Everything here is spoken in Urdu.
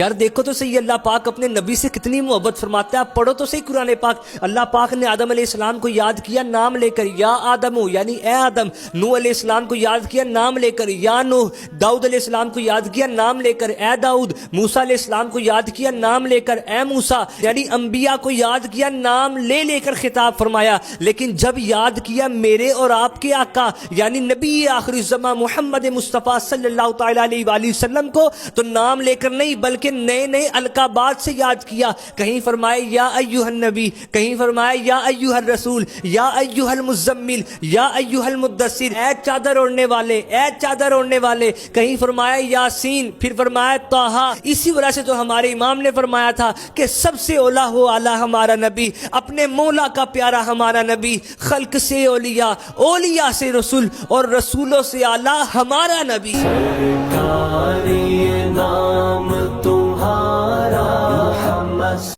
یار دیکھو تو صحیح اللہ پاک اپنے نبی سے کتنی محبت فرماتا ہے. آپ پڑھو تو صحیح قرآن پاک. اللہ پاک نے آدم علیہ السلام کو یاد کیا نام لے کر, یا آدم, یعنی اے آدم. نوح علیہ السلام کو یاد کیا نام لے کر, یا نوح. داؤد علیہ السلام کو یاد کیا نام لے کر, اے داؤد. موسیٰ علیہ السلام کو یاد کیا نام لے کر, اے موسیٰ. یعنی انبیاء کو یاد کیا نام لے لے کر خطاب فرمایا. لیکن جب یاد کیا میرے اور آپ کے آقا یعنی نبی آخر الزمان محمد مصطفیٰ صلی اللہ تعالیٰ علیہ وآلہ وسلم کو, تو نام لے کر نہیں بلکہ نئے نئے القابات سے یاد کیا. کہیں فرمائے یا ایھا النبی, کہیں فرمائے یا ایھا الرسول, یا ایھا المزمل, یا ایھا المدثر, اے چادر اوڑھنے والے, اے چادر اوڑھنے والے. کہیں فرمایا یاسین, پھر فرمایا طٰہٰ. اسی وجہ سے تو ہمارے امام نے فرمایا تھا کہ سب سے اولیٰ ہو اعلیٰ ہمارا نبی, اپنے مولا کا پیارا ہمارا نبی. خلق سے اولیاء, اولیاء سے رسول, اور رسولوں سے اعلیٰ ہمارا نبی. سرکاری نام